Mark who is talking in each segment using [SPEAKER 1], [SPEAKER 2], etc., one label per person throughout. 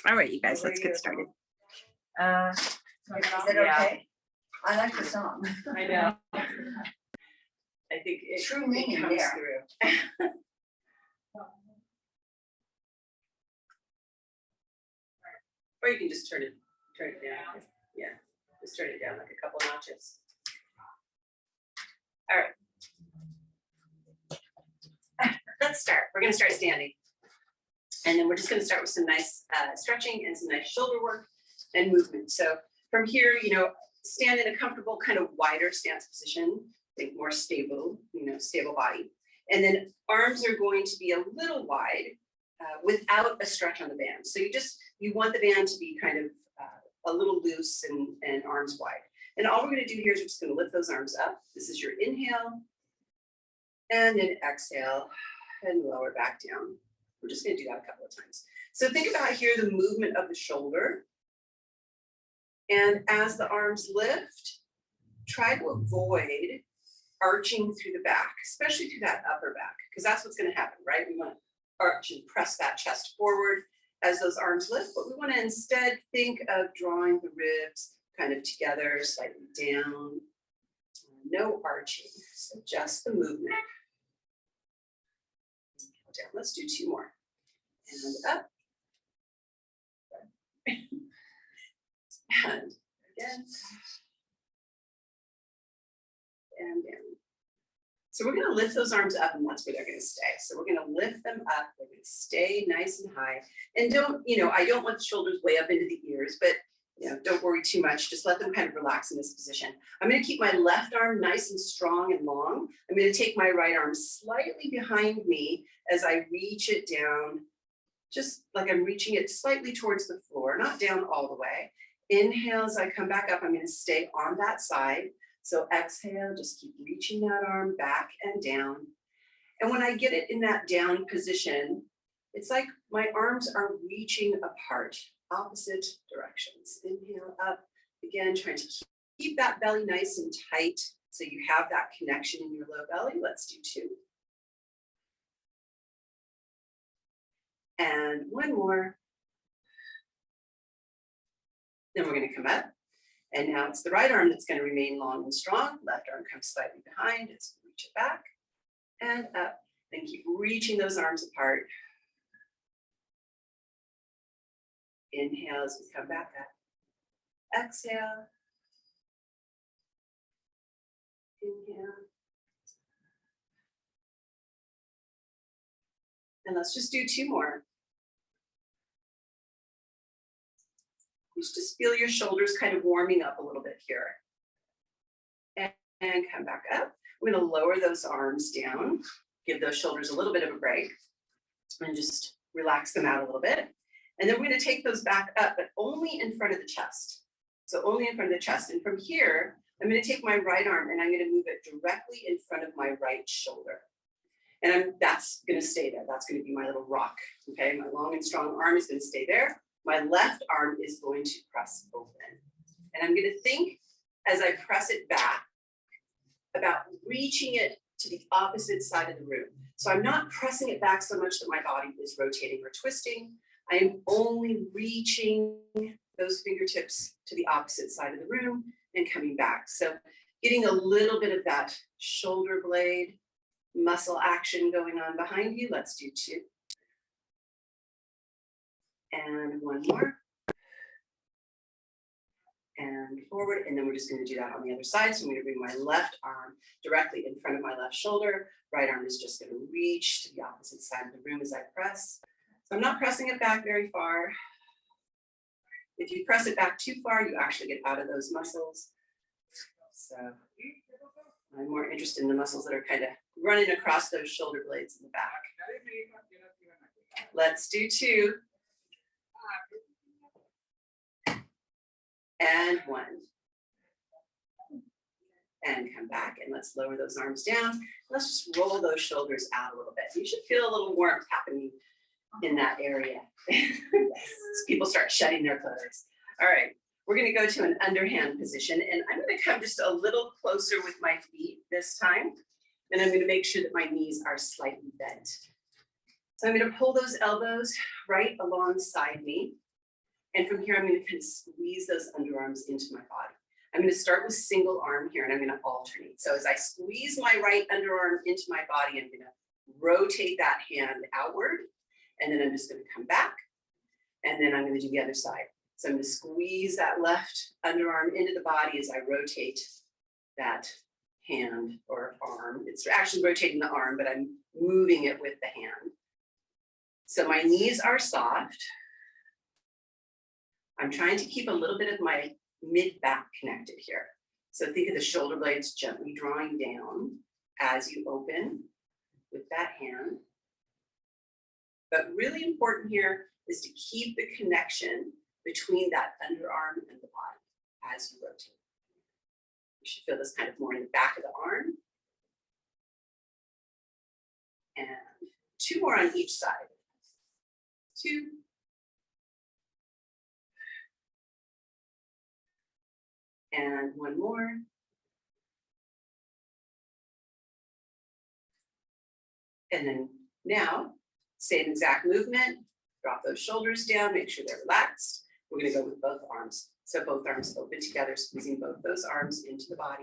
[SPEAKER 1] All right, you guys, let's get started.
[SPEAKER 2] Is it okay? I like the song.
[SPEAKER 3] I know. I think it
[SPEAKER 2] True meaning
[SPEAKER 3] comes
[SPEAKER 2] there.
[SPEAKER 3] through. Or you can just turn it down. Yeah, just turn it down like a couple notches. All right. Let's start. We're going to start standing. And then we're just going to start with some nice stretching and some nice shoulder work and movement. So from here, stand in a comfortable kind of wider stance position, think more stable, stable body. And then arms are going to be a little wide without a stretch on the band. So you want the band to be kind of a little loose and arms wide. And all we're going to do here is we're just going to lift those arms up. This is your inhale. And then exhale and lower back down. We're just going to do that a couple of times. So think about here the movement of the shoulder. And as the arms lift, try to avoid arching through the back, especially through that upper back, because that's what's going to happen, right? We want to arch and press that chest forward as those arms lift, but we want to instead think of drawing the ribs kind of together, slightly down. No arching, so just the movement. Down. Let's do two more. And up. And again. And down. So we're going to lift those arms up, and that's where they're going to stay. So we're going to lift them up. They're going to stay nice and high. And I don't want the shoulders way up into the ears, but don't worry too much. Just let them kind of relax in this position. I'm going to keep my left arm nice and strong and long. I'm going to take my right arm slightly behind me as I reach it down, just like I'm reaching it slightly towards the floor, not down all the way. Inhale as I come back up, I'm going to stay on that side. So exhale, just keep reaching that arm back and down. And when I get it in that down position, it's like my arms are reaching apart, opposite directions. Inhale up, again, trying to keep that belly nice and tight so you have that connection in your low belly. Let's do two. And one more. Then we're going to come up. And now it's the right arm that's going to remain long and strong. Left arm comes slightly behind as we reach it back and up. And keep reaching those arms apart. Inhale as we come back up. Exhale. Inhale. And let's just do two more. You just feel your shoulders kind of warming up a little bit here. And come back up. We're going to lower those arms down. Give those shoulders a little bit of a break. And just relax them out a little bit. And then we're going to take those back up, but only in front of the chest. So only in front of the chest. And from here, I'm going to take my right arm and I'm going to move it directly in front of my right shoulder. And that's going to stay there. That's going to be my little rock. Okay, my long and strong arm is going to stay there. My left arm is going to press open. And I'm going to think as I press it back about reaching it to the opposite side of the room. So I'm not pressing it back so much that my body is rotating or twisting. I am only reaching those fingertips to the opposite side of the room and coming back. So getting a little bit of that shoulder blade muscle action going on behind you. Let's do two. And one more. And forward. And then we're just going to do that on the other side. So I'm going to bring my left arm directly in front of my left shoulder. Right arm is just going to reach to the opposite side of the room as I press. So I'm not pressing it back very far. If you press it back too far, you actually get out of those muscles. So I'm more interested in the muscles that are kind of running across those shoulder blades in the back. Let's do two. And one. And come back and let's lower those arms down. Let's just roll those shoulders out a little bit. You should feel a little warmth happening in that area. People start shedding their clothes. All right, we're going to go to an underhand position, and I'm going to come just a little closer with my feet this time, and I'm going to make sure that my knees are slightly bent. So I'm going to pull those elbows right alongside me, And from here, I'm going to kind of squeeze those underarms into my body. I'm going to start with single arm here, and I'm going to alternate. So as I squeeze my right underarm into my body, I'm going to rotate that hand outward, and then I'm just going to come back, and then I'm going to do the other side. So I'm going to squeeze that left underarm into the body as I rotate that hand or arm. It's actually rotating the arm, but I'm moving it with the hand. So my knees are soft. I'm trying to keep a little bit of my mid-back connected here. So think of the shoulder blades gently drawing down as you open with that hand. But really important here is to keep the connection between that underarm and the body as you rotate. You should feel this kind of more in the back of the arm. And 2 more on each side. 2. And 1 more. And then now, same exact movement. Drop those shoulders down, make sure they're relaxed. We're going to go with both arms. So both arms open together, squeezing both those arms into the body.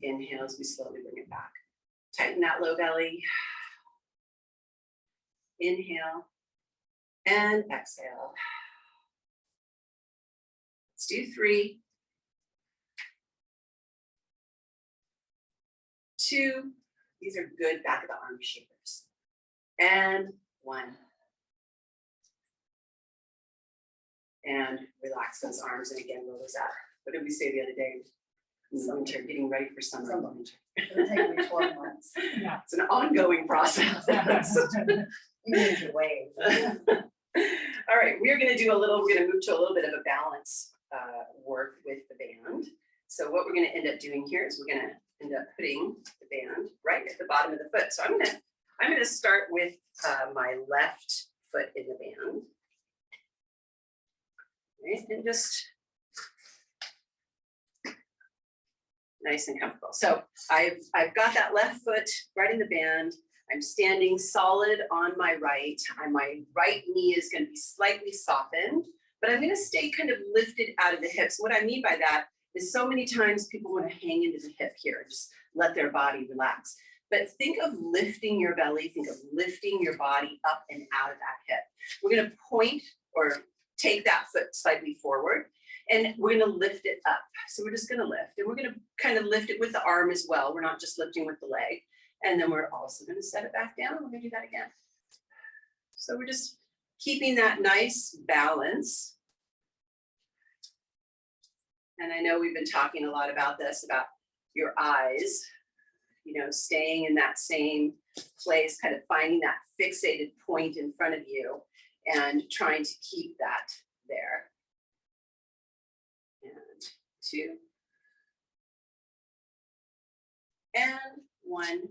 [SPEAKER 3] Inhale as we slowly bring it back. Tighten that low belly. Inhale and exhale. Let's do 3. 2. These are good back of the arm shapers. And 1. And relax those arms, and again, roll those out. What did we say the other day? In the winter, getting ready for summer.
[SPEAKER 2] It'll take me 12 months.
[SPEAKER 1] Yeah.
[SPEAKER 3] It's an ongoing process.
[SPEAKER 2] You need to wait.
[SPEAKER 3] All right, we're going to move to a little bit of a balance work with the band. So what we're going to end up doing here is we're going to end up putting the band right at the bottom of the foot. So I'm going to start with my left foot in the band. Right, and just nice and comfortable. So I've got that left foot right in the band. I'm standing solid on my right. My right knee is going to be slightly softened, but I'm going to stay kind of lifted out of the hips. What I mean by that is so many times people want to hang into the hip here, just let their body relax. But think of lifting your belly, think of lifting your body up and out of that hip. We're going to point or take that foot slightly forward, and we're going to lift it up. So we're just going to lift, and we're going to kind of lift it with the arm as well. We're not just lifting with the leg. And then we're also going to set it back down. We're going to do that again. So we're just keeping that nice balance. And I know we've been talking a lot about this, about your eyes, staying in that same place, kind of finding that fixated point in front of you and trying to keep that there. And 2. And 1.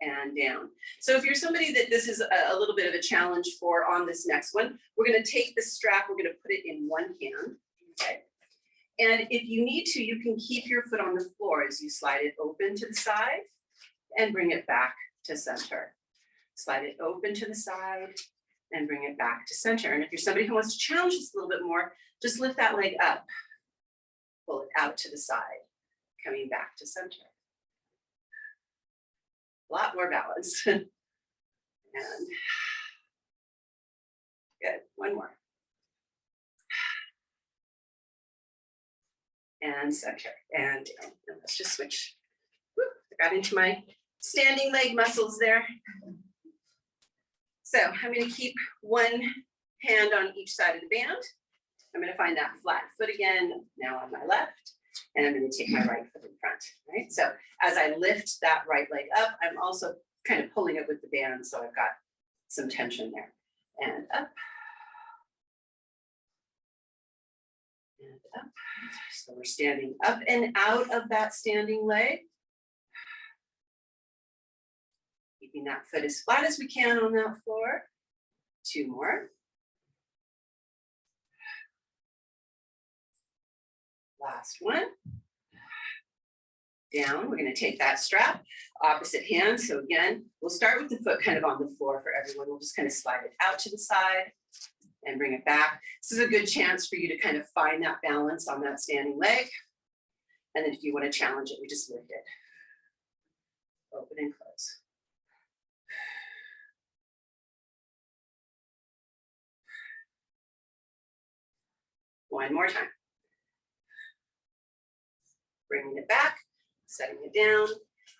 [SPEAKER 3] And down. So if you're somebody that this is a little bit of a challenge for on this next one, we're going to take the strap, we're going to put it in one hand. Okay. And if you need to, you can keep your foot on the floor as you slide it open to the side and bring it back to center. Slide it open to the side and bring it back to center. And if you're somebody who wants to challenge this a little bit more, just lift that leg up, pull it out to the side, coming back to center. A lot more balance. And good, 1 more. And center, and let's just switch. Woo, I got into my standing leg muscles there. So I'm going to keep one hand on each side of the band. I'm going to find that flat foot again, now on my left, and I'm going to take my right foot in front, right? So as I lift that right leg up, I'm also kind of pulling it with the band, so I've got some tension there. And up. And up. So we're standing up and out of that standing leg. Keeping that foot as flat as we can on that floor. 2 more. Last one. Down, we're going to take that strap, opposite hand. So again, we'll start with the foot kind of on the floor for everyone. We'll just kind of slide it out to the side and bring it back. This is a good chance for you to kind of find that balance on that standing leg. And then if you want to challenge it, we just lift it. Open and close. One more time. Bringing it back, setting it down,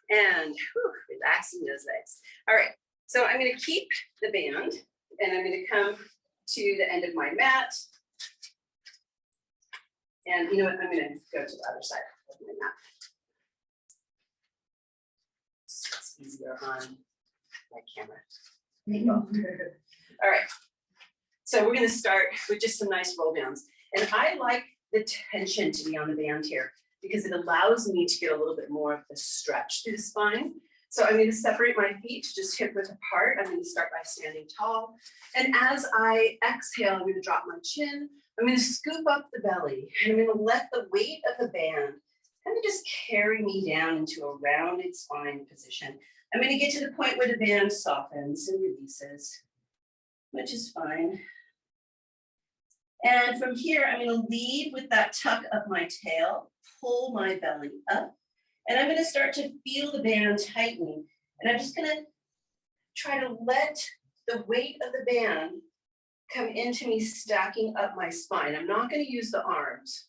[SPEAKER 3] and relaxing those legs. All right, so I'm going to keep the band, and I'm going to come to the end of my mat. And you know what? I'm going to go to the other side of my mat. It's easier on my camera. There you go. All right. So we're going to start with just some nice roll downs. And I like the tension to be on the band here because it allows me to get a little bit more of the stretch through the spine. So I'm going to separate my feet just hip width apart. I'm going to start by standing tall. And as I exhale, I'm going to drop my chin. I'm going to scoop up the belly. And I'm going to let the weight of the band kind of just carry me down into a rounded spine position. I'm going to get to the point where the band softens and releases, which is fine. And from here, I'm going to lead with that tuck of my tail, pull my belly up, and I'm going to start to feel the band tightening. And I'm just going to try to let the weight of the band come into me, stacking up my spine. I'm not going to use the arms.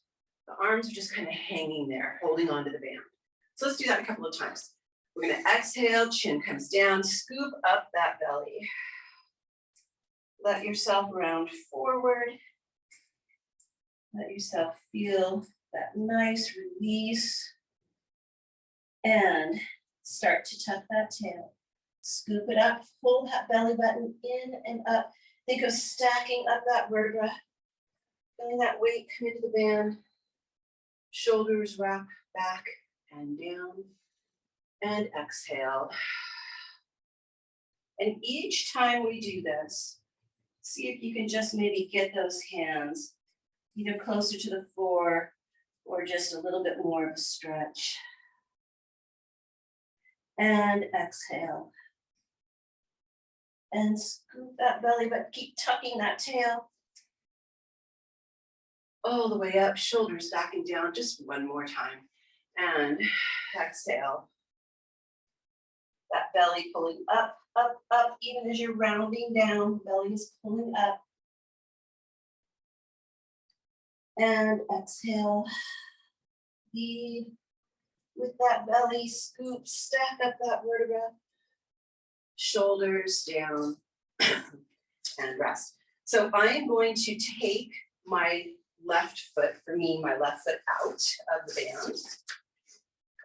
[SPEAKER 3] The arms are just kind of hanging there, holding onto the band. So let's do that a couple of times. We're going to exhale, chin comes down, scoop up that belly. Let yourself round forward. Let yourself feel that nice release. And start to tuck that tail. Scoop it up, pull that belly button in and up. Think of stacking up that vertebra. Feeling that weight come into the band. Shoulders wrap back and down. And exhale. And each time we do this, see if you can just maybe get those hands either closer to the floor or just a little bit more of a stretch. And exhale. And scoop that belly, but keep tucking that tail all the way up, shoulders back and down, just one more time. And exhale. That belly pulling up, up, up, even as you're rounding down, belly is pulling up. And exhale. Lead with that belly, scoop, stack up that vertebra. Shoulders down and rest. So I am going to take my left foot, for me, my left foot out of the band.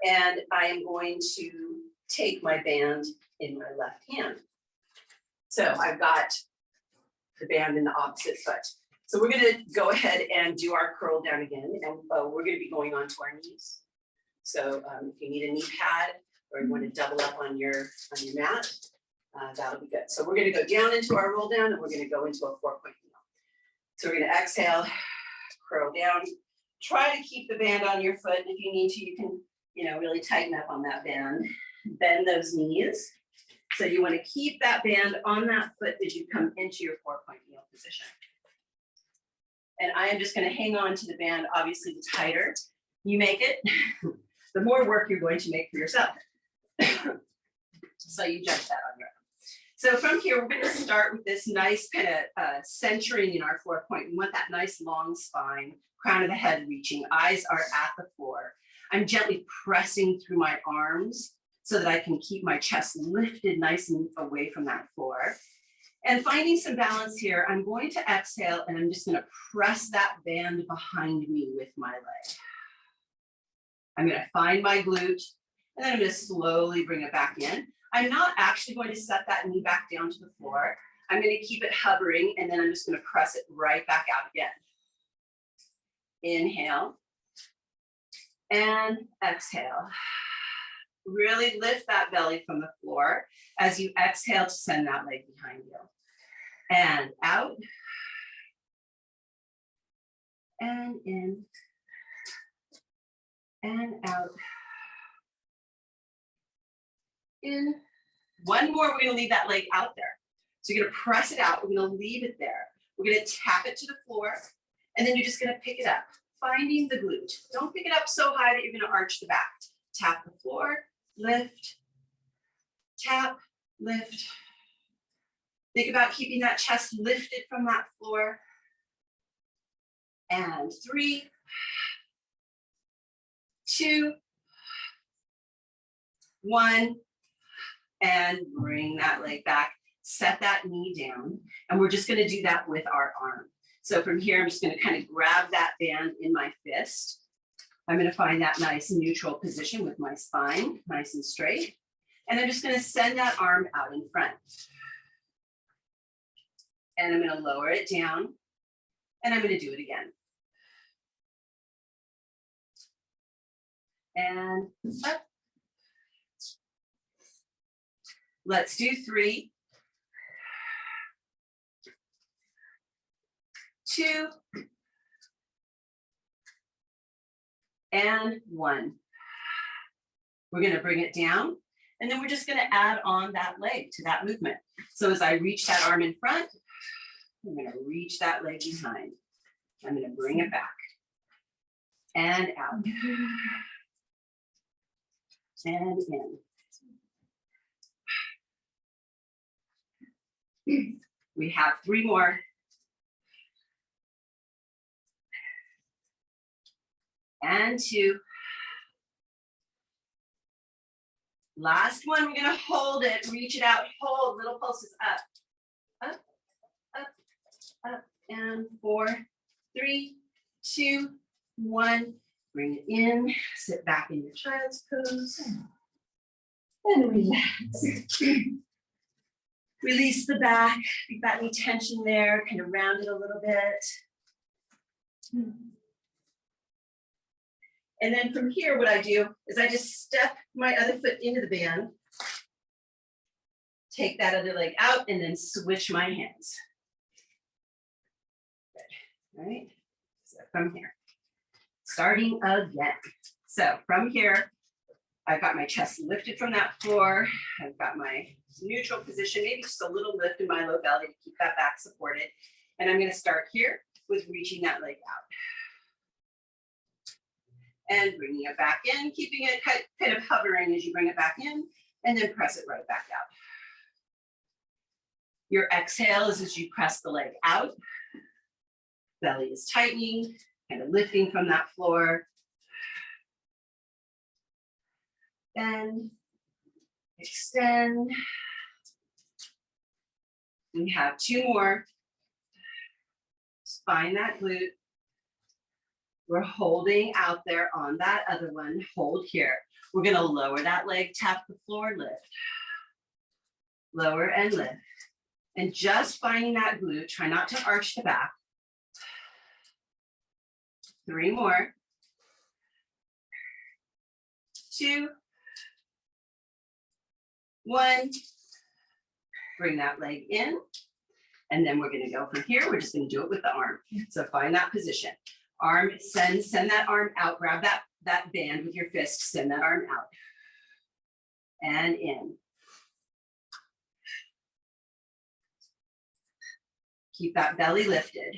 [SPEAKER 3] And I am going to take my band in my left hand. So I've got the band in the opposite foot. So we're going to go ahead and do our curl down again. And we're going to be going onto our knees. So if you need a knee pad or you want to double up on your mat, that'll be good. So we're going to go down into our roll down and we're going to go into a 4-point kneel. So we're going to exhale, curl down. Try to keep the band on your foot. If you need to, you can, really tighten up on that band. Bend those knees. So you want to keep that band on that foot as you come into your 4-point kneel position. And I am just going to hang on to the band. Obviously, the tighter you make it, the more work you're going to make for yourself. So you judge that on your own. So from here, we're going to start with this nice kind of centering in our 4-point. We want that nice long spine, crown of the head reaching, eyes are at the floor. I'm gently pressing through my arms so that I can keep my chest lifted nice and away from that floor. And finding some balance here, I'm going to exhale and I'm just going to press that band behind me with my leg. I'm going to find my glute and then I'm going to slowly bring it back in. I'm not actually going to set that knee back down to the floor. I'm going to keep it hovering and then I'm just going to press it right back out again. Inhale and exhale. Really lift that belly from the floor as you exhale to send that leg behind you. And out. And in. And out. In. One more, we're going to leave that leg out there. So you're going to press it out. We're going to leave it there. We're gonna tap it to the floor, and then you're just gonna pick it up, finding the glute. Don't pick it up so high that you're gonna arch the back. Tap the floor, lift, tap, lift. Think about keeping that chest lifted from that floor. And 3, 2, 1, and bring that leg back. Set that knee down, and we're just gonna do that with our arm. So from here, I'm just gonna kind of grab that band in my fist. I'm gonna find that nice neutral position with my spine, nice and straight. And I'm just gonna send that arm out in front. And I'm gonna lower it down, and I'm gonna do it again. And up. Let's do 3, 2, and 1. We're gonna bring it down, and then we're just gonna add on that leg to that movement. So as I reach that arm in front, I'm gonna reach that leg behind. I'm gonna bring it back and out and in. We have 3 more. And 2. Last one, we're gonna hold it, reach it out, hold, little pulses up, up, up, up, and 4, 3, 2, 1. Bring it in, sit back in your child's pose, and relax. Release the back, if you've got any tension there, kind of round it a little bit. And then from here, what I do is I just step my other foot into the band, take that other leg out, and then switch my hands. Good. All right, so from here, starting again. So from here, I've got my chest lifted from that floor. I've got my neutral position, maybe just a little lift in my low belly to keep that back supported. And I'm gonna start here with reaching that leg out. And bringing it back in, keeping it kind of hovering as you bring it back in, and then press it right back out. Your exhale is as you press the leg out. Belly is tightening, kind of lifting from that floor. Bend, extend. We have 2 more. Just find that glute. We're holding out there on that other one. Hold here. We're gonna lower that leg, tap the floor, lift. Lower and lift. And just finding that glute. Try not to arch the back. 3 more. 2, 1. Bring that leg in. And then we're gonna go from here. We're just gonna do it with the arm. So find that position. Arm, send that arm out, grab that band with your fist, send that arm out and in. Keep that belly lifted.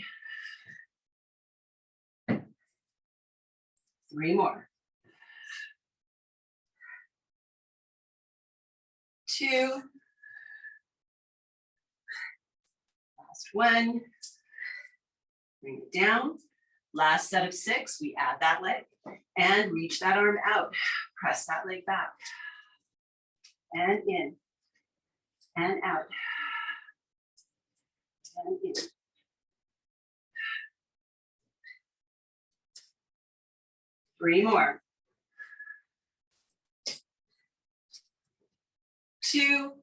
[SPEAKER 3] 3 more. 2. Last 1. Bring it down. Last set of 6, we add that leg and reach that arm out. Press that leg back and in and out and in. Three more. 2.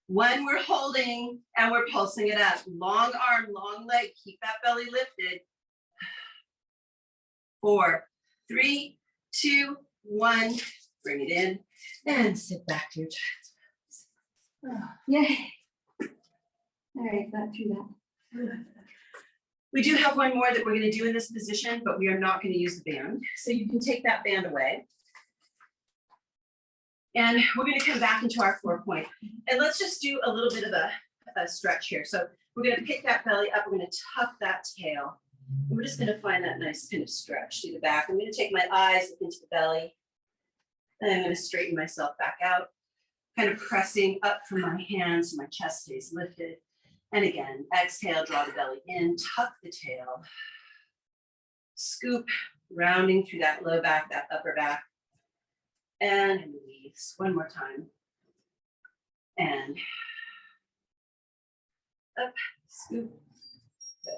[SPEAKER 3] 1, we're holding and we're pulsing it up. Long arm, long leg, keep that belly lifted. 4, 3, 2, 1, bring it in and sit back to your child's pose. Oh, yay. All right, got through that. We do have one more that we're gonna do in this position, but we are not gonna use the band. So you can take that band away. And we're gonna come back into our 4 point. And let's just do a little bit of a stretch here. So we're going to pick that belly up. We're going to tuck that tail. And we're just going to find that nice kind of stretch through the back. I'm going to take my eyes into the belly. And I'm going to straighten myself back out, kind of pressing up from my hands so my chest stays lifted. And again, exhale, draw the belly in, tuck the tail, scoop, rounding through that low back, that upper back, and release. One more time. And up, scoop, good,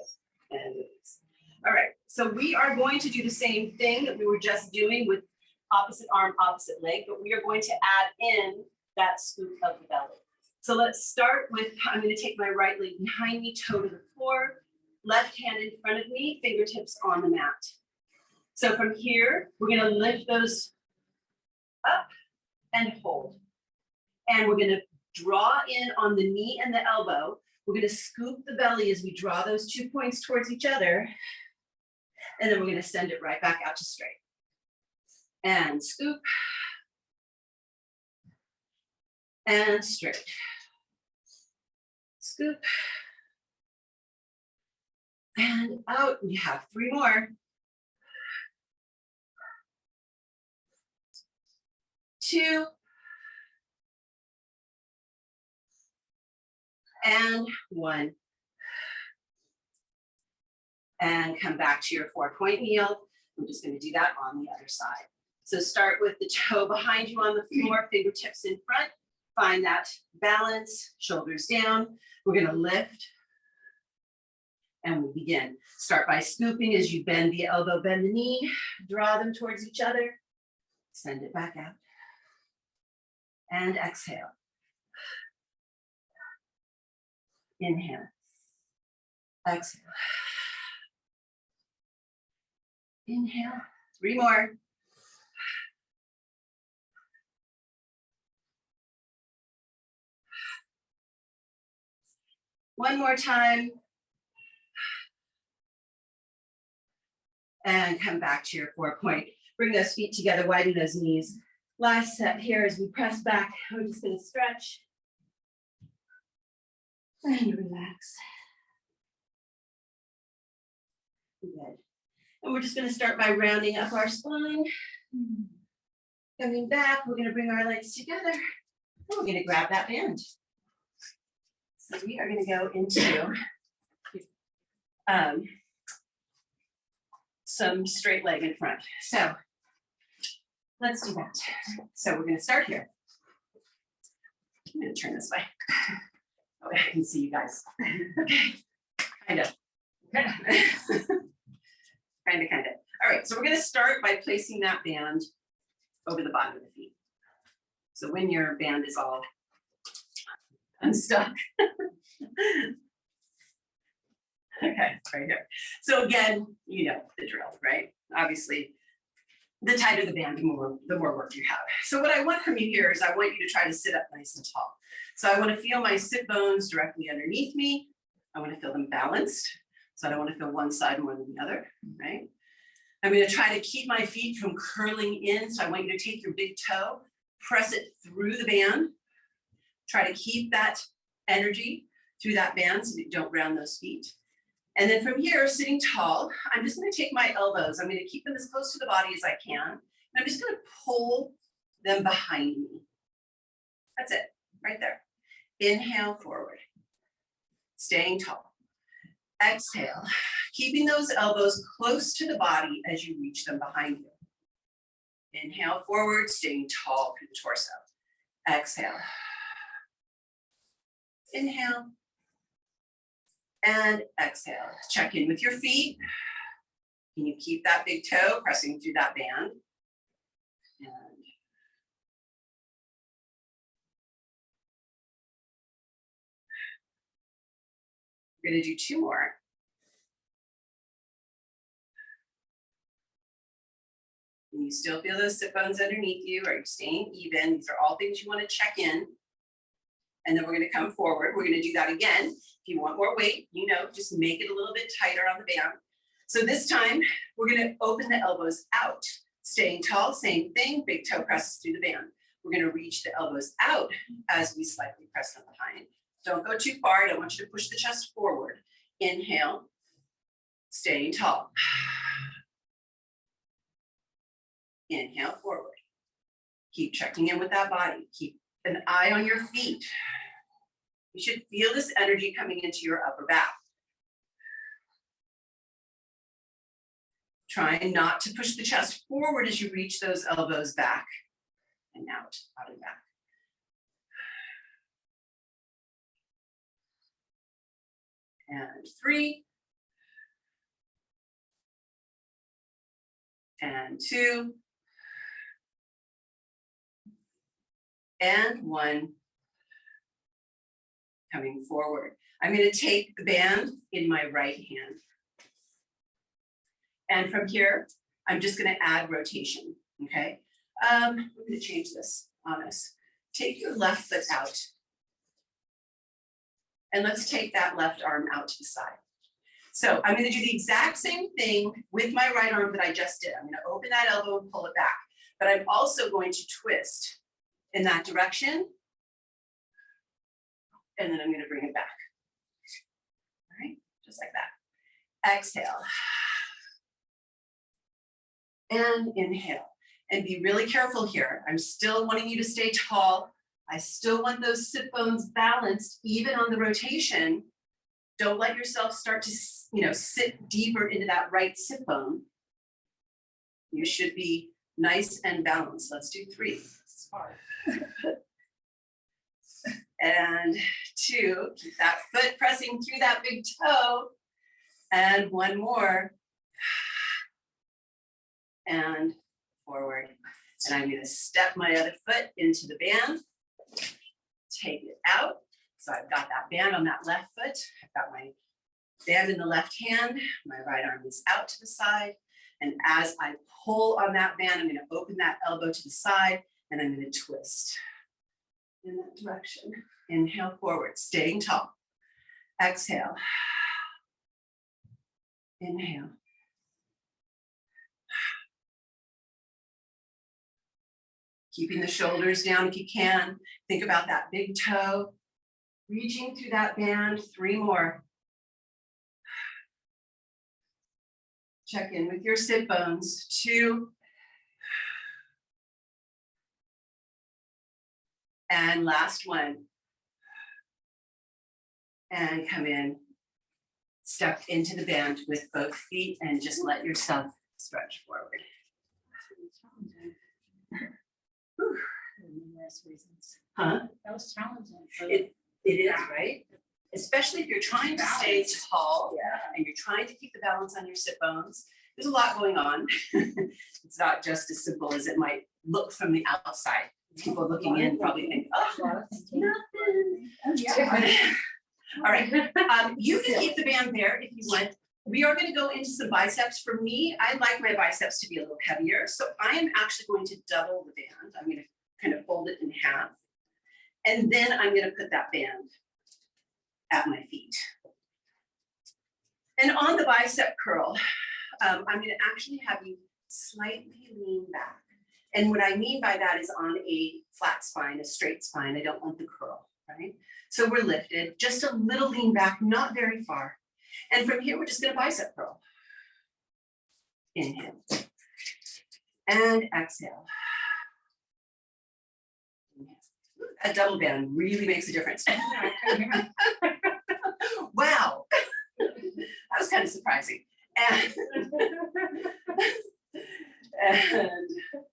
[SPEAKER 3] and release. All right, so we are going to do the same thing that we were just doing with opposite arm, opposite leg, but we are going to add in that scoop of the belly. So let's start with, I'm going to take my right leg behind me, toe to the floor, left hand in front of me, fingertips on the mat. So from here, we're going to lift those up and hold. And we're going to draw in on the knee and the elbow. We're going to scoop the belly as we draw those 2 points towards each other. And then we're going to send it right back out to straight. And scoop. And straight. Scoop. And out. We have 3 more. 2. And 1. And come back to your 4-point kneel. I'm just going to do that on the other side. So start with the toe behind you on the floor, fingertips in front. Find that balance, shoulders down. We're going to lift. And we'll begin. Start by scooping as you bend the elbow, bend the knee, draw them towards each other. Send it back out. And exhale. Inhale. Exhale. Inhale. 3 more. One more time. And come back to your 4-point. Bring those feet together, widen those knees. Last set here as we press back, we're just going to stretch and relax. Good. And we're just going to start by rounding up our spine. Coming back, we're going to bring our legs together. And we're going to grab that band. So we are going to go into some straight leg in front. So let's do that. So we're going to start here. I'm going to turn this way. Oh, I can see you guys. Okay. Kind of. Kind of. All right, so we're going to start by placing that band over the bottom of the feet. So when your band is all unstuck. Okay, right here. So again, you know the drill, right? Obviously, the tighter the band, the more work you have. So what I want from you here is I want you to try to sit up nice and tall. So I want to feel my sit bones directly underneath me. I want to feel them balanced. So I don't want to feel one side more than the other, right? I'm going to try to keep my feet from curling in. So I want you to take your big toe, press it through the band. Try to keep that energy through that band so that you don't round those feet. And then from here, sitting tall, I'm just going to take my elbows. I'm going to keep them as close to the body as I can. And I'm just going to pull them behind me. That's it, right there. Inhale forward, staying tall. Exhale, keeping those elbows close to the body as you reach them behind you. Inhale forward, staying tall through the torso. Exhale. Inhale. And exhale. Check in with your feet. Can you keep that big toe pressing through that band? And we're going to do 2 more. Can you still feel those sit bones underneath you? Are you staying even? These are all things you want to check in. And then we're going to come forward. We're going to do that again. If you want more weight, you know, just make it a little bit tighter on the band. So this time, we're going to open the elbows out. Staying tall, same thing. Big toe presses through the band. We're going to reach the elbows out as we slightly press them behind. Don't go too far. I don't want you to push the chest forward. Inhale, staying tall. Inhale, forward. Keep checking in with that body. Keep an eye on your feet. You should feel this energy coming into your upper back. Trying not to push the chest forward as you reach those elbows back and out and back. And 3. And 2. And 1. Coming forward. I'm going to take the band in my right hand. And from here, I'm just going to add rotation, okay? I'm going to change this on us. Take your left foot out. And let's take that left arm out to the side. So I'm going to do the exact same thing with my right arm that I just did. I'm going to open that elbow and pull it back. But I'm also going to twist in that direction. And then I'm going to bring it back. All right, just like that. Exhale. And inhale. And be really careful here. I'm still wanting you to stay tall. I still want those sit bones balanced, even on the rotation. Don't let yourself start to, sit deeper into that right sit bone. You should be nice and balanced. Let's do 3. It's hard. And 2, keep that foot pressing through that big toe. And 1 more. And forward. And I'm going to step my other foot into the band. Take it out. So I've got that band on that left foot. I've got my band in the left hand. My right arm is out to the side. And as I pull on that band, I'm going to open that elbow to the side and I'm going to twist in that direction. Inhale forward, staying tall. Exhale. Inhale. Keeping the shoulders down if you can. Think about that big toe. Reaching through that band. 3 more. Check in with your sit bones. 2. And last one. And come in. Step into the band with both feet and just let yourself stretch forward.
[SPEAKER 1] Numerous reasons.
[SPEAKER 3] Huh?
[SPEAKER 1] That was challenging.
[SPEAKER 3] It is, right? Especially if you're trying to stay tall and you're trying to keep the balance on your sit bones. There's a lot going on. It's not just as simple as it might look from the outside. People looking in probably think, oh, nothing. All right. You can keep the band there if you want. We are going to go into some biceps. For me, I like my biceps to be a little heavier. So I am actually going to double the band. I'm going to kind of fold it in half. And then I'm going to put that band at my feet. And on the bicep curl, I'm going to actually have you slightly lean back. And what I mean by that is on a flat spine, a straight spine. I don't want the curl, right? So we're lifted, just a little lean back, not very far. And from here, we're just going to bicep curl. Inhale. And exhale. That double band really makes a difference. Wow. That was kind of surprising. And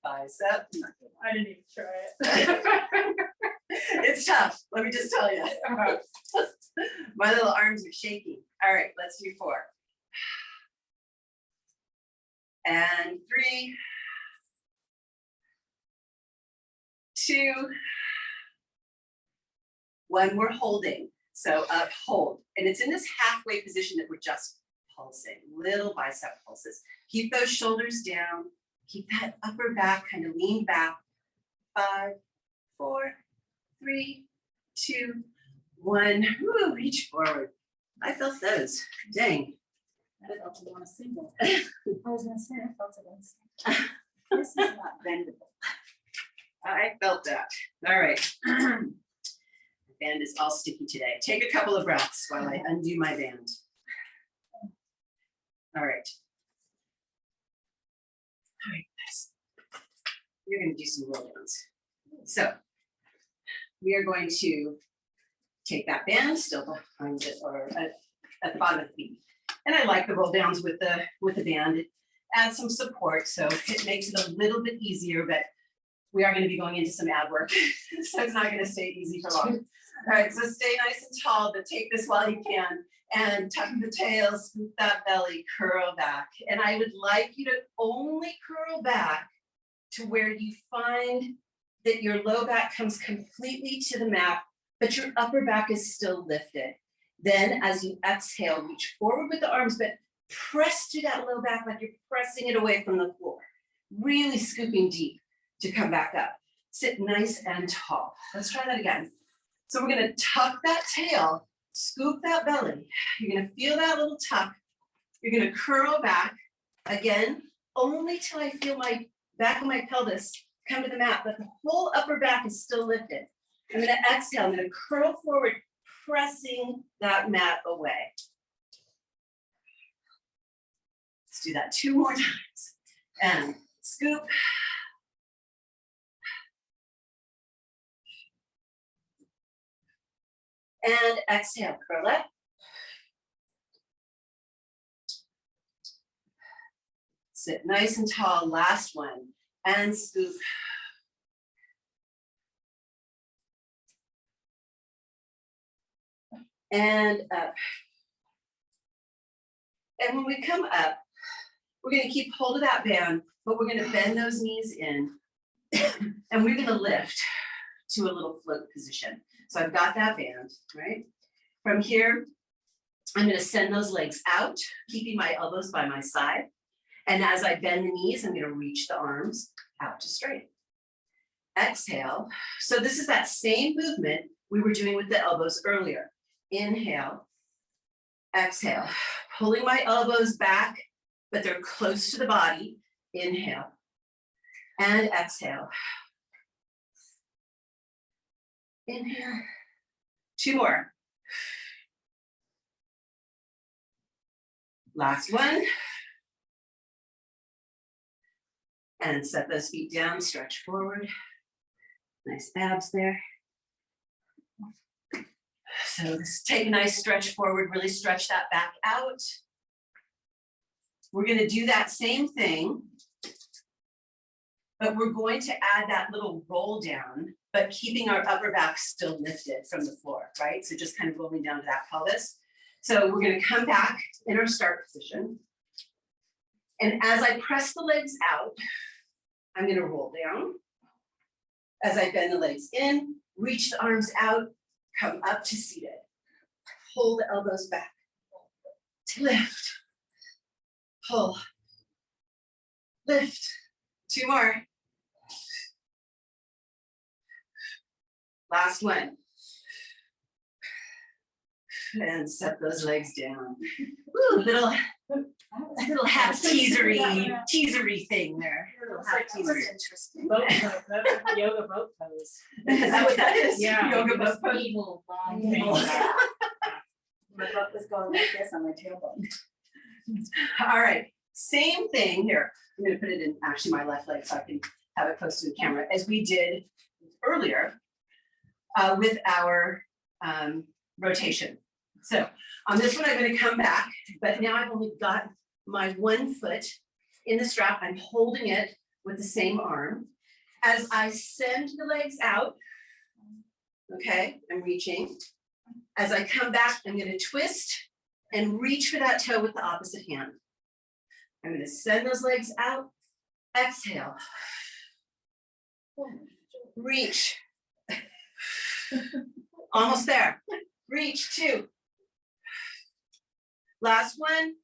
[SPEAKER 3] bicep.
[SPEAKER 1] I didn't even try it.
[SPEAKER 3] It's tough, let me just tell you. My little arms are shaking. All right, let's do 4. And 3, 2, 1, we're holding. So up, hold. And it's in this halfway position that we're just pulsing, little bicep pulses. Keep those shoulders down. Keep that upper back kind of lean back. 5, 4, 3, 2, 1. Woo, reach forward. I felt those. Dang.
[SPEAKER 1] I felt it on a single. I was going to say, I felt it on a single. This is not bendable.
[SPEAKER 3] I felt that. All right. band is all sticky today. Take a couple of breaths while I undo my band. All right. All right, guys. We're going to do some roll downs. So we are going to take that band still behind it or at the bottom of the feet. And I like the roll downs with the band. It adds some support, so it makes it a little bit easier, but we are going to be going into some ab work, so it's not going to stay easy for long. All right, so stay nice and tall, but take this while you can, and tuck the tail, scoop that belly, curl back. And I would like you to only curl back to where you find that your low back comes completely to the mat, but your upper back is still lifted. Then as you exhale, reach forward with the arms, but press to that low back like you're pressing it away from the floor. Really scooping deep to come back up. Sit nice and tall. Let's try that again. So we're gonna tuck that tail, scoop that belly. You're gonna feel that little tuck. You're gonna curl back, again, only till I feel my back of my pelvis come to the mat, but the whole upper back is still lifted. I'm gonna exhale, I'm gonna curl forward, pressing that mat away. Let's do that 2 more times. And scoop. And exhale, curl up. Sit nice and tall, last one. And scoop. And up. And when we come up, we're going to keep hold of that band, but we're going to bend those knees in and we're going to lift to a little float position. So I've got that band, right? From here, I'm going to send those legs out, keeping my elbows by my side. And as I bend the knees, I'm going to reach the arms out to straight. Exhale. So this is that same movement we were doing with the elbows earlier. Inhale, exhale, pulling my elbows back, but they're close to the body. Inhale and exhale. Inhale. 2 more. Last one. And set those feet down, stretch forward. Nice abs there. So just take a nice stretch forward, really stretch that back out. We're going to do that same thing, but we're going to add that little roll down, but keeping our upper back still lifted from the floor, right? So just kind of rolling down to that pelvis. So we're going to come back in our start position. And as I press the legs out, I'm going to roll down. As I bend the legs in, reach the arms out, come up to seated. Pull the elbows back. Lift. Pull. Lift. 2 more. Last one. And set those legs down. Ooh, little half teasery thing there. Half teasery.
[SPEAKER 1] Interesting. Yoga boat pose.
[SPEAKER 3] Is that what that is?
[SPEAKER 1] Yeah.
[SPEAKER 3] Yoga boat pose.
[SPEAKER 1] Evil, long
[SPEAKER 2] Evil.
[SPEAKER 1] thing.
[SPEAKER 2] Yeah. My butt was going like this on my tailbone.
[SPEAKER 3] All right, same thing here. I'm going to put it in actually my left leg so I can have it close to the camera, as we did earlier with our rotation. So on this one, I'm going to come back, but now I've only got my 1 foot in the strap. I'm holding it with the same arm. As I send the legs out, okay, I'm reaching. As I come back, I'm going to twist and reach for that toe with the opposite hand. I'm going to send those legs out, exhale, reach, almost there, reach, 2. Last one,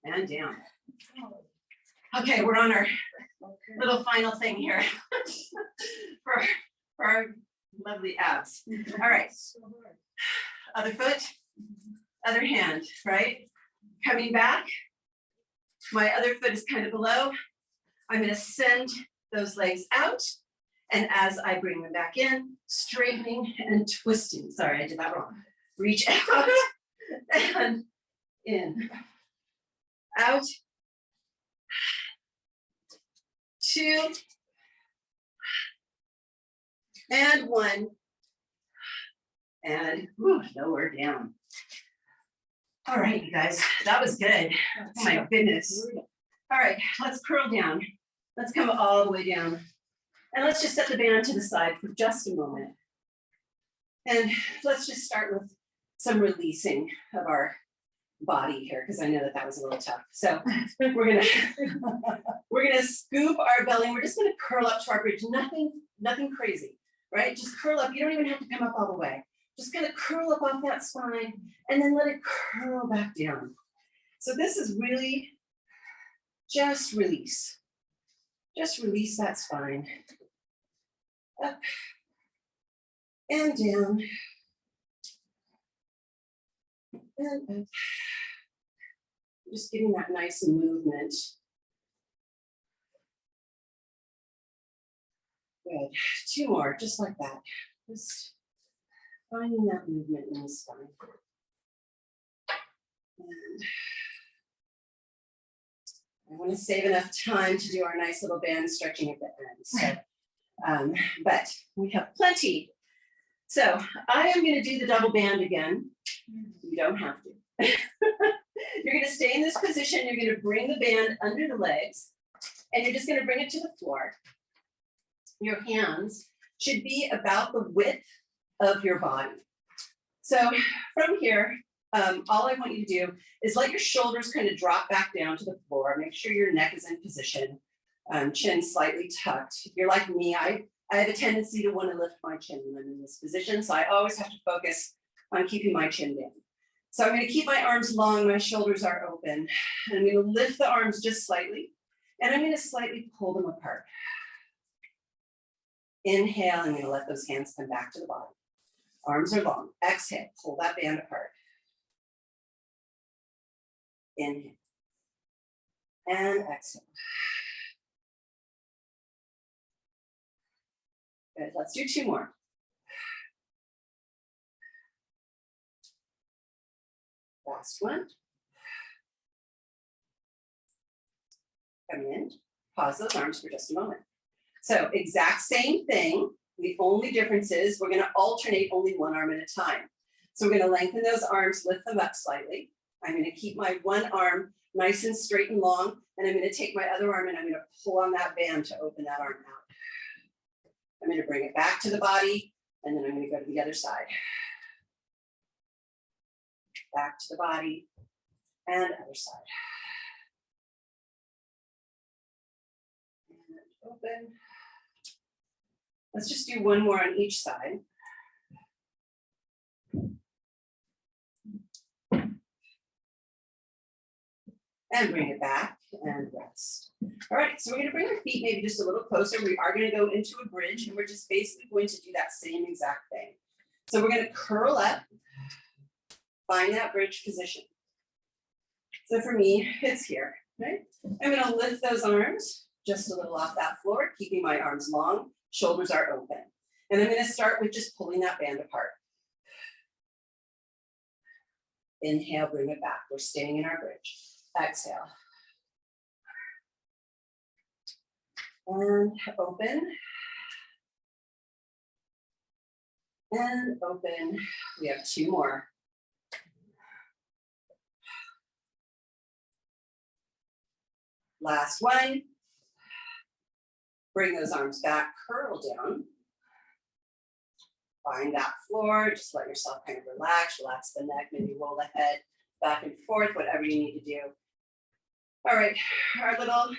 [SPEAKER 3] and down. Okay, we're on our little final thing here for our lovely abs. All right, other foot, other hand, right? Coming back, my other foot is kind of below. I'm going to send those legs out And as I bring them back in, straightening and twisting. Sorry, I did that wrong. Reach out and in, out, 2, and 1, and lower down. All right, you guys, that was good. Oh my goodness. All right, let's curl down. Let's come all the way down. And let's just set the band to the side for just a moment. And let's just start with some releasing of our body here, because I know that was a little tough. So we're gonna scoop our belly, and we're just gonna curl up to our bridge. Nothing crazy, right? Just curl up. You don't even have to come up all the way. Just gonna curl up off that spine and then let it curl back down. So this is really just release. Just release that spine. Up and down. And up. Just getting that nice movement. Good. 2 more, just like that. Just finding that movement in the spine. And I want to save enough time to do our nice little band stretching at the end. So, but we have plenty. So I am going to do the double band again. You don't have to. You're going to stay in this position. You're going to bring the band under the legs, and you're just going to bring it to the floor. Your hands should be about the width of your body. So from here, all I want you to do is let your shoulders kind of drop back down to the floor. Make sure your neck is in position, chin slightly tucked. If you're like me, I have a tendency to want to lift my chin when I'm in this position, so I always have to focus on keeping my chin down. So I'm going to keep my arms long, my shoulders are open, and I'm going to lift the arms just slightly, and I'm going to slightly pull them apart. Inhale, I'm going to let those hands come back to the body. Arms are long. Exhale, pull that band apart. Inhale. And exhale. Good, let's do 2 more. Last one. Come in, pause those arms for just a moment. So exact same thing. The only difference is we're gonna alternate only one arm at a time. So we're gonna lengthen those arms, lift them up slightly. I'm gonna keep my one arm nice and straight and long, and I'm gonna take my other arm and I'm gonna pull on that band to open that arm out. I'm gonna bring it back to the body, and then I'm gonna go to the other side. Back to the body, and other side. And open. Let's just do 1 more on each side. And bring it back and rest. All right, so we're gonna bring our feet maybe just a little closer. We are gonna go into a bridge, and we're just basically going to do that same exact thing. So we're gonna curl up, find that bridge position. So for me, it's here, right? I'm gonna lift those arms just a little off that floor, keeping my arms long, shoulders are open. And I'm gonna start with just pulling that band apart. Inhale, bring it back. We're staying in our bridge. Exhale. And open. And open. We have 2 more. Last one. Bring those arms back, curl down. Find that floor, just let yourself kind of relax the neck, maybe roll the head back and forth, whatever you need to do. All right, our little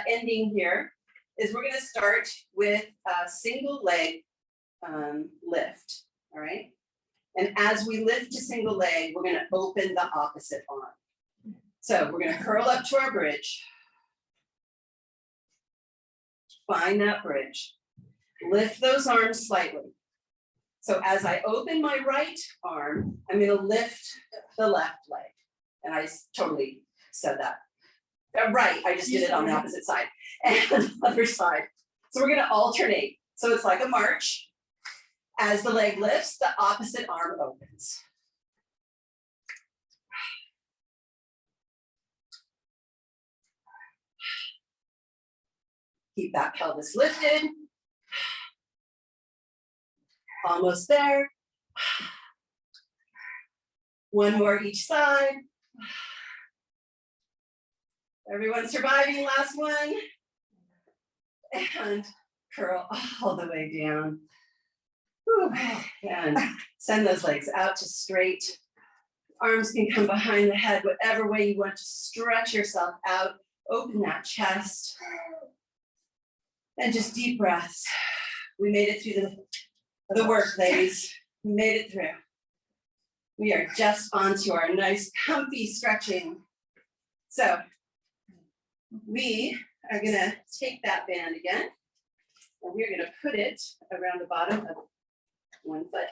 [SPEAKER 3] ending here is we're gonna start with a single leg lift, all right? And as we lift to single leg, we're gonna open the opposite arm. So we're gonna curl up to our bridge. Find that bridge. Lift those arms slightly. So as I open my right arm, I'm gonna lift the left leg. And I totally said that. Right, I just did it on the opposite side. And other side. So we're gonna alternate. So it's like a march. As the leg lifts, the opposite arm opens. Keep that pelvis lifted. Almost there. One more each side. Everyone surviving, last one. And curl all the way down. Whew. And send those legs out to straight. Arms can come behind the head, whatever way you want to stretch yourself out. Open that chest. And just deep breaths. We made it through the work, ladies. We made it through. We are just onto our nice comfy stretching. So we are gonna take that band again, and we're gonna put it around the bottom of one foot.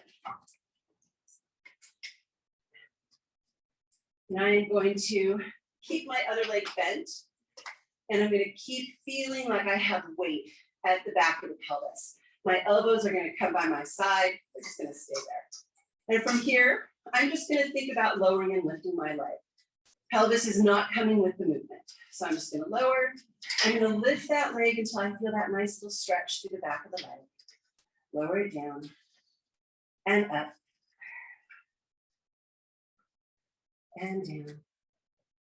[SPEAKER 3] And I'm going to keep my other leg bent, and I'm gonna keep feeling like I have weight at the back of the pelvis. My elbows are gonna come by my side. They're just gonna stay there. And from here, I'm just gonna think about lowering and lifting my leg. Pelvis is not coming with the movement. So I'm just gonna lower. I'm gonna lift that leg until I feel that nice little stretch through the back of the leg. Lower it down and up and down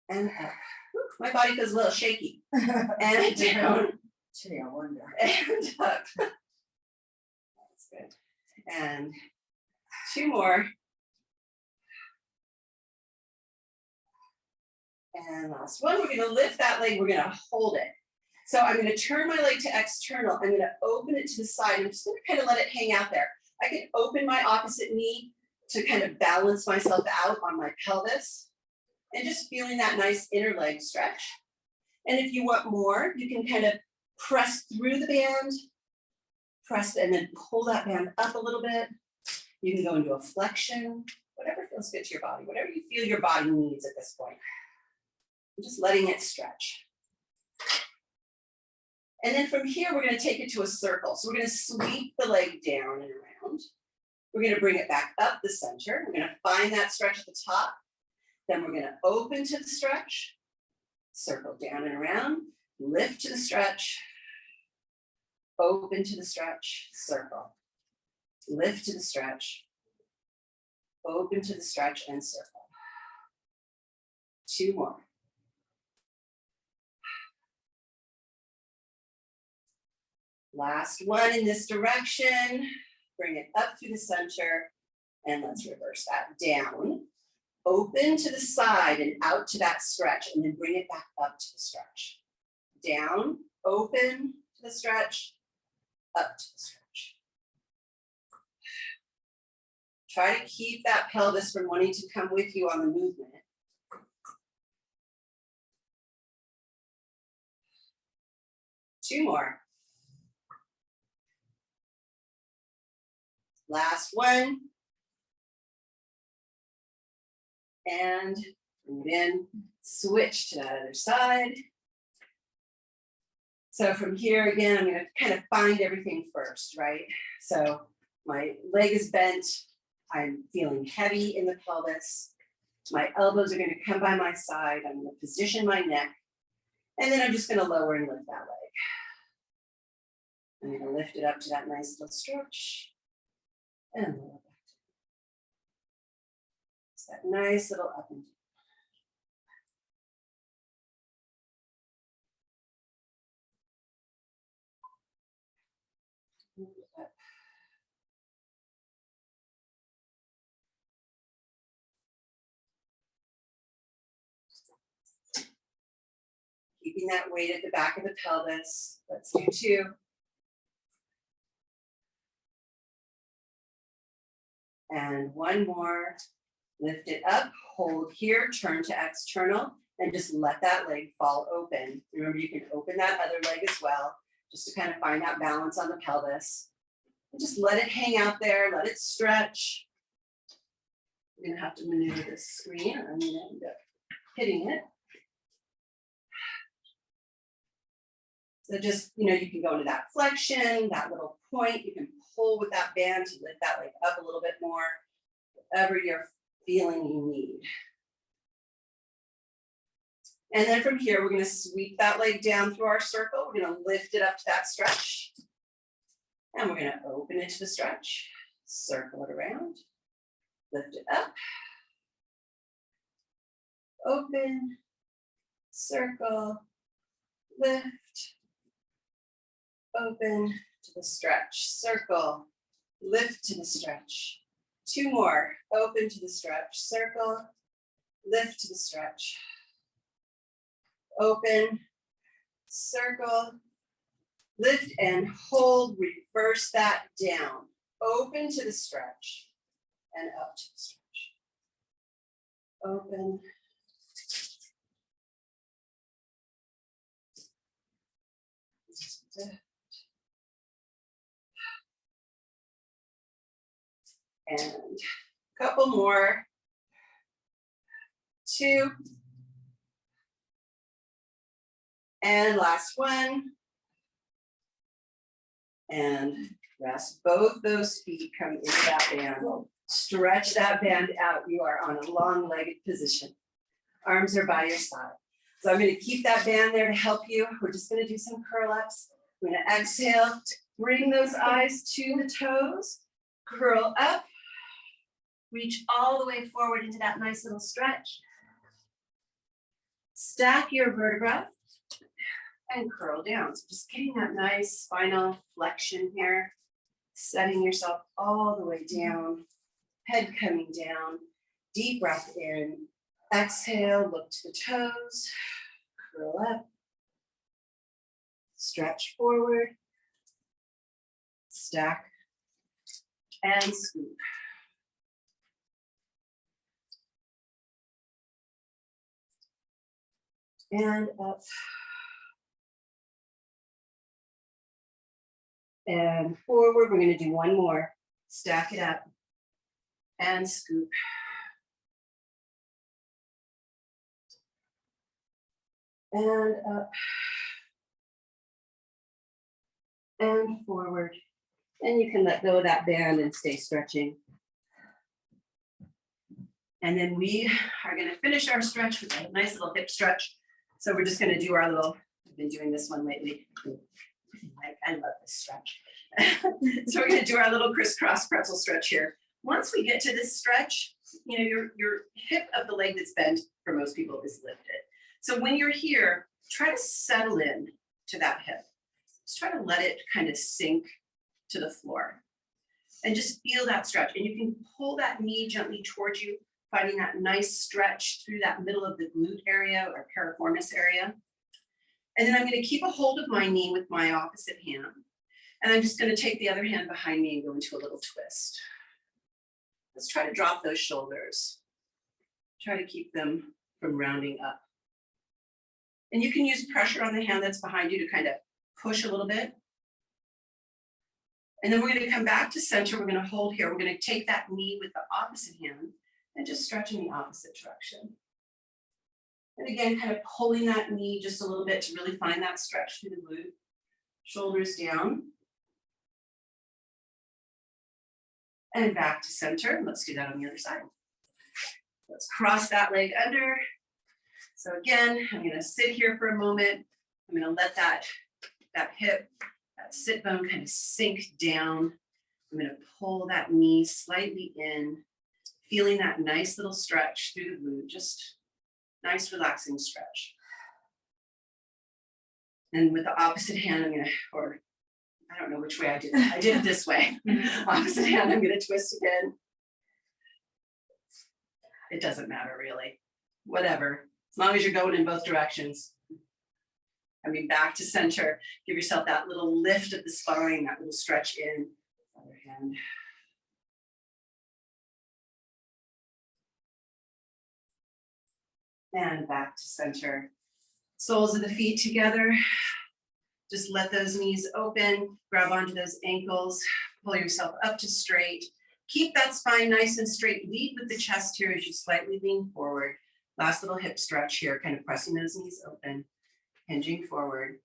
[SPEAKER 3] and up. Whew, my body feels a little shaky. And down.
[SPEAKER 2] Gee, I wonder.
[SPEAKER 3] And up. That's good. And two more. And last one, we're gonna lift that leg, we're gonna hold it. So I'm gonna turn my leg to external, I'm gonna open it to the side, I'm just gonna kind of let it hang out there. I can open my opposite knee to kind of balance myself out on my pelvis, and just feeling that nice inner leg stretch. And if you want more, you can kind of press through the band, press and then pull that band up a little bit. You can go into a flexion, whatever feels good to your body, whatever you feel your body needs at this point. Just letting it stretch. And then from here, we're going to take it to a circle. So we're going to sweep the leg down and around. We're going to bring it back up the center. We're going to find that stretch at the top. Then we're going to open to the stretch, circle down and around, lift to the stretch, open to the stretch, circle, lift to the stretch, open to the stretch and circle. Two more. Last one in this direction. Bring it up through the center, and let's reverse that down. Open to the side and out to that stretch, and then bring it back up to the stretch. Down, open to the stretch, up to the stretch. Try to keep that pelvis from wanting to come with you on the movement. Two more. Last one. And bring it in, switch to that other side. So from here again, I'm gonna kind of find everything first, right? So my leg is bent. I'm feeling heavy in the pelvis. My elbows are gonna come by my side. I'm gonna position my neck. And then I'm just gonna lower and lift that leg. I'm gonna lift it up to that nice little stretch. And lower back. It's that nice little up and down. Keeping that weight at the back of the pelvis. Let's do two. And one more. Lift it up, hold here, turn to external, and just let that leg fall open. Remember, you can open that other leg as well, just to kind of find that balance on the pelvis. And just let it hang out there, let it stretch. We're gonna have to maneuver this screen. I'm gonna end up hitting it. So just, you know, you can go into that flexion, that little point, you can pull with that band to lift that leg up a little bit more, whatever you're feeling you need. And then from here, we're gonna sweep that leg down through our circle. We're gonna lift it up to that stretch. And we're gonna open it to the stretch, circle it around, lift it up, open, circle, lift, open to the stretch, circle, lift to the stretch. 2 more, open to the stretch, circle, lift to the stretch. Open, circle, lift and hold, reverse that down. Open to the stretch and up to the stretch. Open. And a couple more. 2. And last one. And rest both those feet, come into that band. Stretch that band out. You are on a long-legged position. Arms are by your side. So I'm going to keep that band there to help you. We're just going to do some curl ups. We're going to exhale, bring those eyes to the toes, curl up, reach all the way forward into that nice little stretch. Stack your vertebra and curl down. So just getting that nice spinal flexion here, setting yourself all the way down, head coming down, deep breath in, exhale, look to the toes, curl up, stretch forward, stack, and scoop. And up. And forward, we're going to do one more. Stack it up and scoop. And up. And forward. And you can let go of that band and stay stretching. And then we are going to finish our stretch with a nice little hip stretch. So we're just going to do our little, I've been doing this one lately. I love this stretch. So we're going to do our little crisscross pretzel stretch here. Once we get to this stretch, you know, your hip of the leg that's bent for most people is lifted. So when you're here, try to settle in to that hip. Just try to let it kind of sink to the floor and just feel that stretch. And you can pull that knee gently towards you, finding that nice stretch through that middle of the glute area or piriformis area. And then I'm going to keep a hold of my knee with my opposite hand. And I'm just going to take the other hand behind me and go into a little twist. Let's try to drop those shoulders. Try to keep them from rounding up. And you can use pressure on the hand that's behind you to kind of push a little bit. And then we're going to come back to center. We're going to hold here. We're going to take that knee with the opposite hand and just stretch in the opposite direction. And again, kind of pulling that knee just a little bit to really find that stretch through the glute. Shoulders down. And back to center. Let's do that on the other side. Let's cross that leg under. So again, I'm going to sit here for a moment. I'm going to let that hip, that sit bone kind of sink down. I'm going to pull that knee slightly in, feeling that nice little stretch through the glute, just nice relaxing stretch. And with the opposite hand, I'm going to, or I don't know which way I did it. I did it this way. Opposite hand, I'm going to twist again. It doesn't matter really. Whatever. As long as you're going in both directions. I mean, back to center. Give yourself that little lift of the spine, that little stretch in. Other hand. And back to center. Soles of the feet together. Just let those knees open, grab onto those ankles, pull yourself up to straight. Keep that spine nice and straight. Lead with the chest here as you slightly lean forward. Last little hip stretch here, kind of pressing those knees open, hinging forward.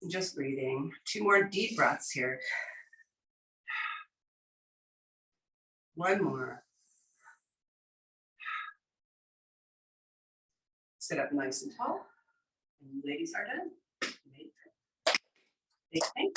[SPEAKER 3] Just breathing. 2 more deep breaths here. 1 more. Sit up nice and tall. And you ladies are done. Big thank